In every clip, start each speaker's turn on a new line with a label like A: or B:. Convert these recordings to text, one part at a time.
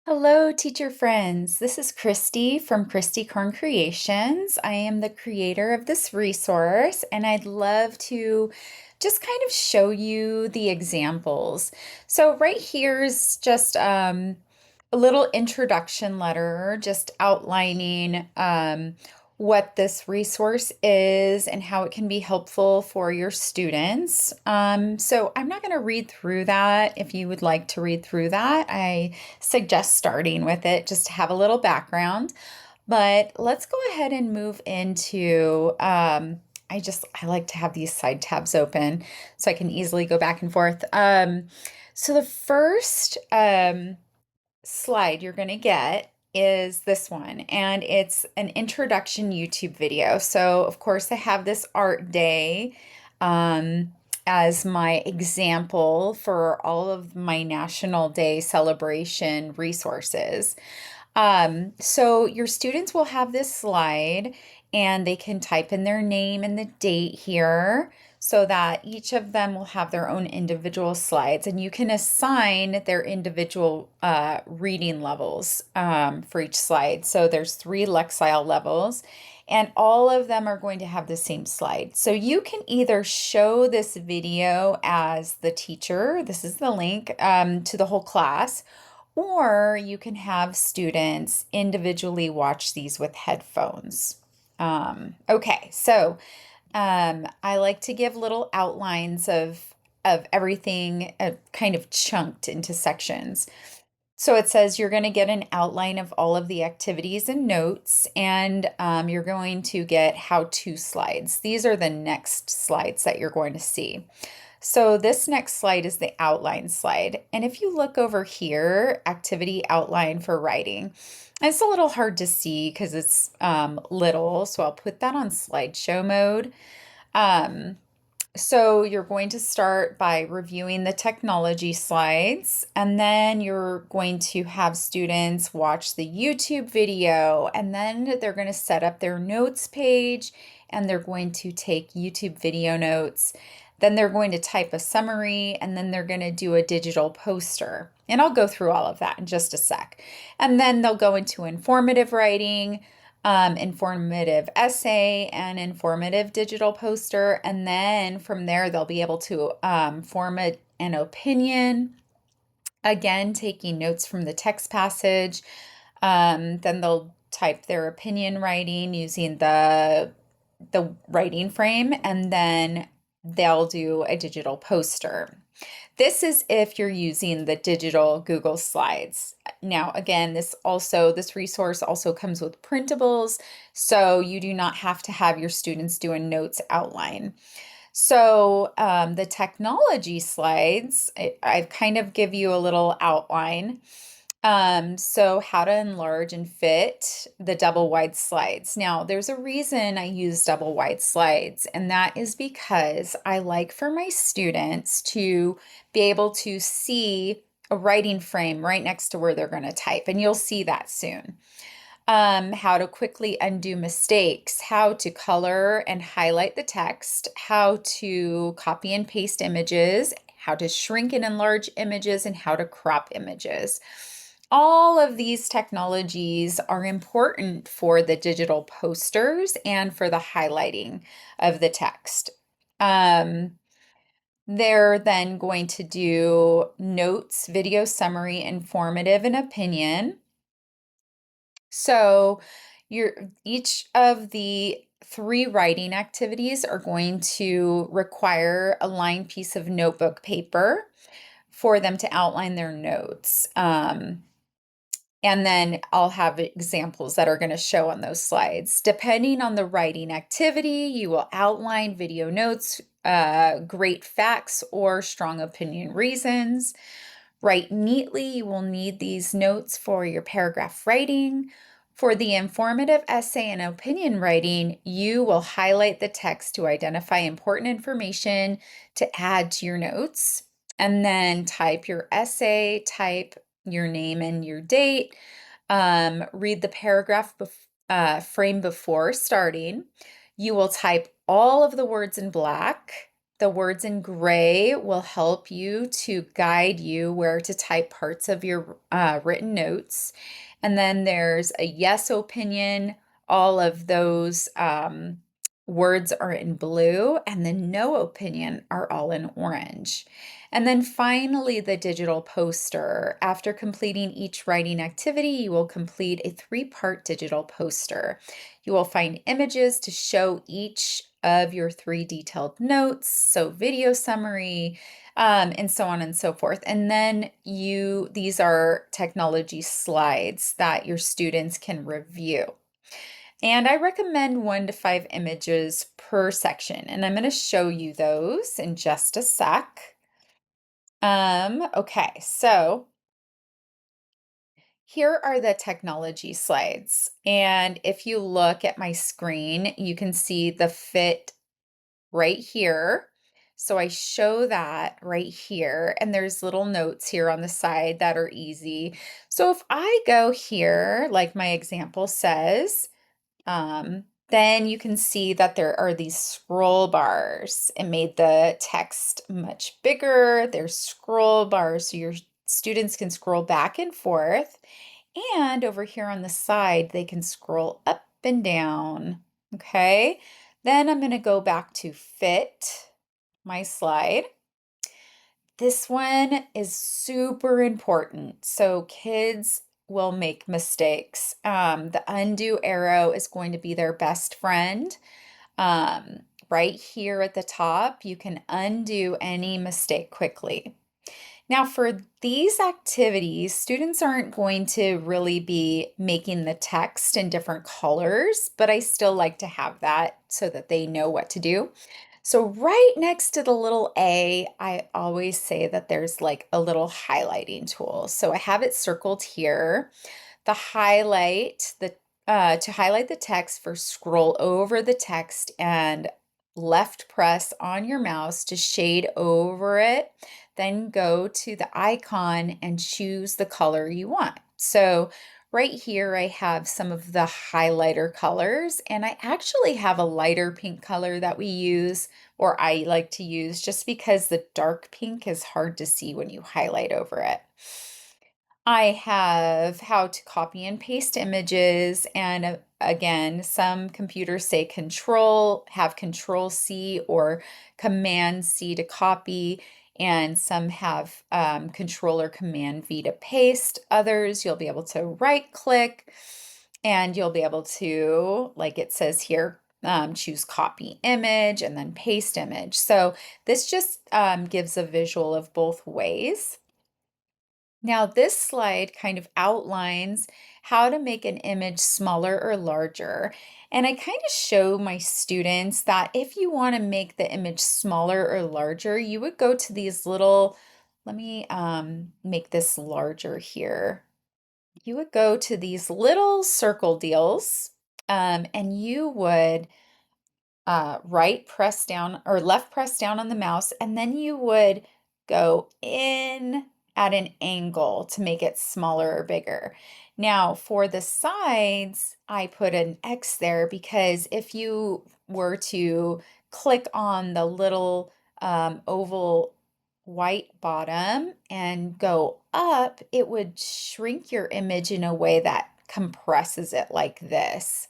A: Hello, teacher friends. This is Kristi from Kristi Karn Creations. I am the creator of this resource, and I'd love to just kind of show you the examples. So, right here is just a little introduction letter, just outlining what this resource is and how it can be helpful for your students. So I'm not going to read through that. If you would like to read through that, I suggest starting with it just to have a little background. But let's go ahead and move into I like to have these side tabs open so I can easily go back and forth. So the first slide you're going to get is this one, and it's an introduction YouTube video. So, of course, I have this art day um, as my example for all of my National Day celebration resources. So your students will have this slide and they can type in their name and the date here so that each of them will have their own individual slides and you can assign their individual reading levels for each slide. So there's 3 Lexile levels and all of them are going to have the same slide. So you can either show this video as the teacher, this is the link to the whole class, or you can have students individually watch these with headphones. Okay, so I like to give little outlines of everything kind of chunked into sections. So it says you're going to get an outline of all of the activities and notes, and you're going to get how-to slides. These are the next slides that you're going to see. So this next slide is the outline slide. And if you look over here, activity outline for writing, it's a little hard to see because it's little, so I'll put that on slideshow mode. Um, so you're going to start by reviewing the technology slides, and then you're going to have students watch the YouTube video, and then they're going to set up their notes page, and they're going to take YouTube video notes. Then they're going to type a summary, and then they're going to do a digital poster. And I'll go through all of that in just a sec. And then they'll go into informative writing, informative essay, and informative digital poster. And then from there, they'll be able to form an opinion, again, taking notes from the text passage. Then they'll type their opinion writing using the writing frame, and then they'll do a digital poster. This is if you're using the digital Google Slides. Now, again, this resource also comes with printables, so you do not have to have your students do a notes outline. So the technology slides, I kind of give you a little outline. So how to enlarge and fit the double wide slides. Now, there's a reason I use double wide slides, and that is because I like for my students to be able to see a writing frame right next to where they're going to type, and you'll see that soon. How to quickly undo mistakes, how to color and highlight the text, how to copy and paste images, how to shrink and enlarge images, and how to crop images. All of these technologies are important for the digital posters and for the highlighting of the text. They're then going to do notes, video summary, informative, and opinion. So each of the 3 writing activities are going to require a lined piece of notebook paper for them to outline their notes. And then I'll have examples that are going to show on those slides. Depending on the writing activity, you will outline video notes, great facts, or strong opinion reasons. Write neatly, you will need these notes for your paragraph writing. For the informative essay and opinion writing, you will highlight the text to identify important information to add to your notes. And then type your essay, type your name and your date. Read the paragraph frame before starting. You will type all of the words in black. The words in gray will help you to guide you where to type parts of your written notes. And then there's a yes opinion. All of those words are in blue, and the no opinion are all in orange. And then finally, the digital poster. After completing each writing activity, you will complete a three-part digital poster. You will find images to show each of your three detailed notes, so video summary, and so on and so forth. And then these are technology slides that your students can review. And I recommend 1 to 5 images per section, and I'm going to show you those in just a sec. Okay, so here are the technology slides. And if you look at my screen, you can see the fit right here. So I show that right here, and there's little notes here on the side that are easy. So if I go here, like my example says, then you can see that there are these scroll bars. It made the text much bigger. There's scroll bars so your students can scroll back and forth. And over here on the side, they can scroll up and down. Okay, then I'm going to go back to fit my slide. This one is super important. So kids will make mistakes. The undo arrow is going to be their best friend. Right here at the top, you can undo any mistake quickly. Now, for these activities, students aren't going to really be making the text in different colors, but I still like to have that so that they know what to do. So right next to the little A, I always say that there's like a little highlighting tool. So I have it circled here. The highlight, to highlight the text, first scroll over the text and left press on your mouse to shade over it. Then go to the icon and choose the color you want. So right here, I have some of the highlighter colors, and I actually have a lighter pink color that we use, or I like to use, just because the dark pink is hard to see when you highlight over it. I have how to copy and paste images, and again, some computers say have Control C or Command C to copy, and some have Control or Command V to paste. Others, you'll be able to right click and you'll be able to, like it says here, choose copy image and then paste image. So this just gives a visual of both ways. Now, this slide kind of outlines how to make an image smaller or larger. And I kind of show my students that if you want to make the image smaller or larger, you would go to these little, let me make this larger here. You would go to these little circle deals, and you would right press down or left press down on the mouse, and then you would go in at an angle to make it smaller or bigger. Now, for the sides, I put an X there because if you were to click on the little oval white bottom and go up, it would shrink your image in a way that compresses it like this.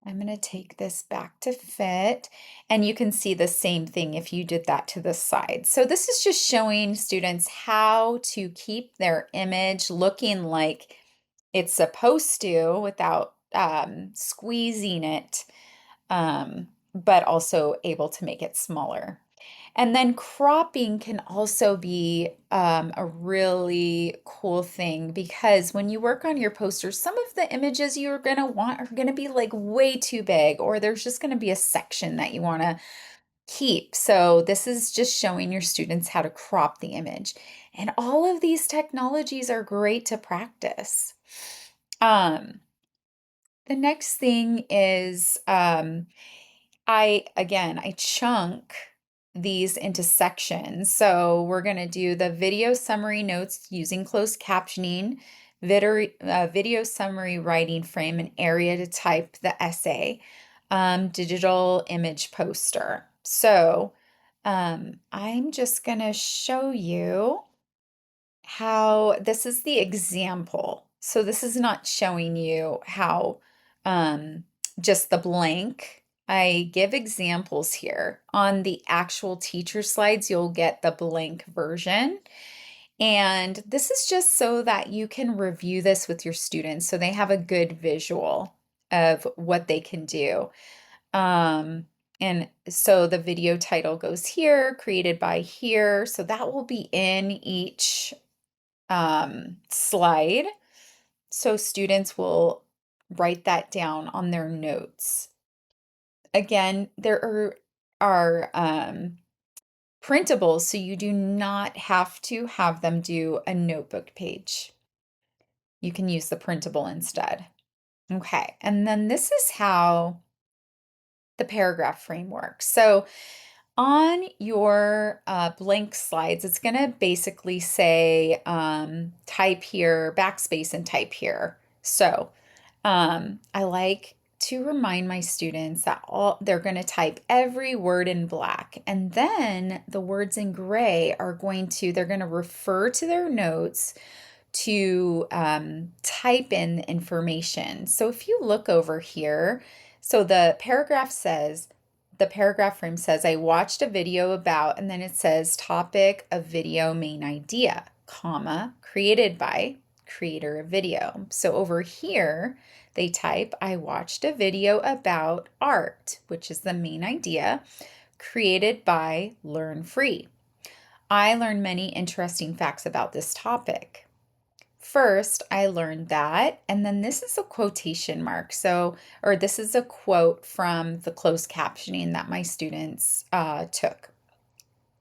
A: I'm going to take this back to fit, and you can see the same thing if you did that to the side. So this is just showing students how to keep their image looking like it's supposed to without squeezing it, but also able to make it smaller. And then cropping can also be a really cool thing because when you work on your posters, some of the images you're going to want are going to be like way too big, or there's just going to be a section that you want to keep. So this is just showing your students how to crop the image. And all of these technologies are great to practice. The next thing is I chunk these into sections. So we're going to do the video summary notes using closed captioning, video summary writing frame, and area to type the essay, digital image poster. So I'm just going to show you how this is the example. So this is not showing you how um, just the blank. I give examples here. On the actual teacher slides, you'll get the blank version. And this is just so that you can review this with your students so they have a good visual of what they can do. Um, and so the video title goes here, created by here. So that will be in each slide. So students will write that down on their notes. Again, there are printables, so you do not have to have them do a notebook page. You can use the printable instead. Okay, and then this is how the paragraph frame works. So on your blank slides, it's going to basically say type here, backspace, and type here. So I like to remind my students that they're going to type every word in black, and then the words in gray they're going to refer to their notes to type in the information. So if you look over here, so the paragraph frame says, I watched a video about, and then it says topic of video main idea, comma, created by creator of video. So over here, they type, I watched a video about art, which is the main idea, created by Learn Free. I learned many interesting facts about this topic. First, I learned that, and then this is a quotation mark. Or this is a quote from the closed captioning that my students took.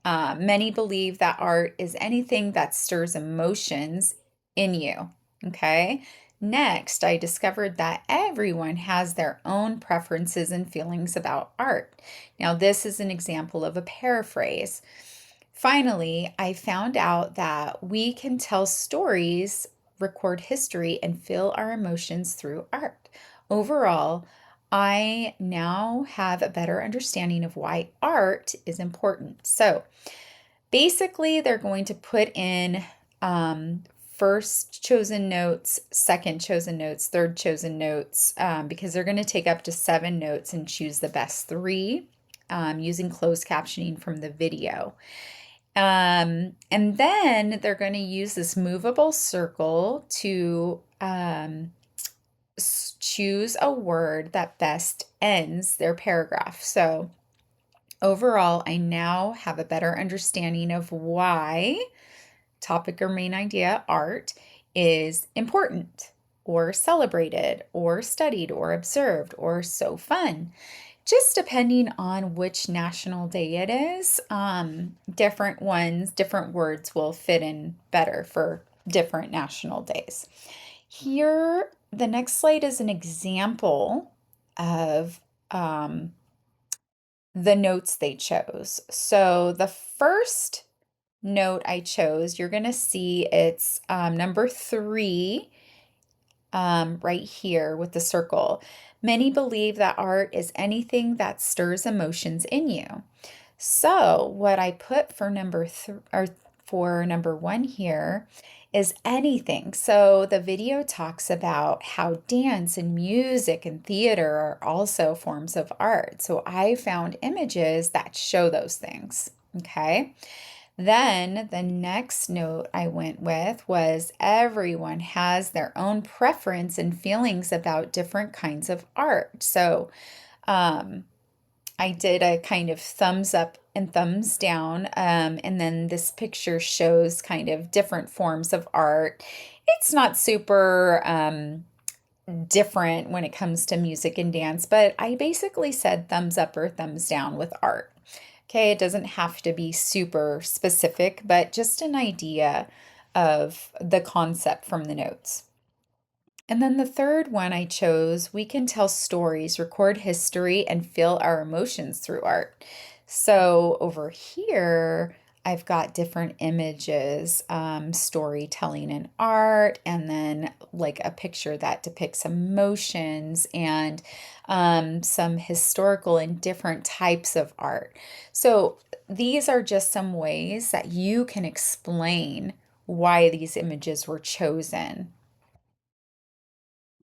A: Many believe that art is anything that stirs emotions in you. Okay. Next, I discovered that everyone has their own preferences and feelings about art. Now, this is an example of a paraphrase. Finally, I found out that we can tell stories, record history, and feel our emotions through art. Overall, I now have a better understanding of why art is important. So basically, they're going to put in first chosen notes, second chosen notes, third chosen notes, because they're going to take up to 7 notes and choose the best 3 using closed captioning from the video. And then they're going to use this movable circle to choose a word that best ends their paragraph. So overall, I now have a better understanding of why topic or main idea art is important or celebrated or studied or observed or so fun. Just depending on which national day it is, different words will fit in better for different national days. Here, the next slide is an example of the notes they chose. So the first note I chose, you're going to see it's number 3 right here with the circle. Many believe that art is anything that stirs emotions in you. So what I put for number 1 here is anything. So the video talks about how dance and music and theater are also forms of art. So I found images that show those things. Okay. Then the next note I went with was everyone has their own preference and feelings about different kinds of art. So I did a kind of thumbs up and thumbs down, and then this picture shows kind of different forms of art. It's not super different when it comes to music and dance, but I basically said thumbs up or thumbs down with art. Okay, it doesn't have to be super specific, but just an idea of the concept from the notes. And then the third one I chose, we can tell stories, record history, and feel our emotions through art. So over here, I've got different images, storytelling and art, and then like a picture that depicts emotions and some historical and different types of art. So these are just some ways that you can explain why these images were chosen.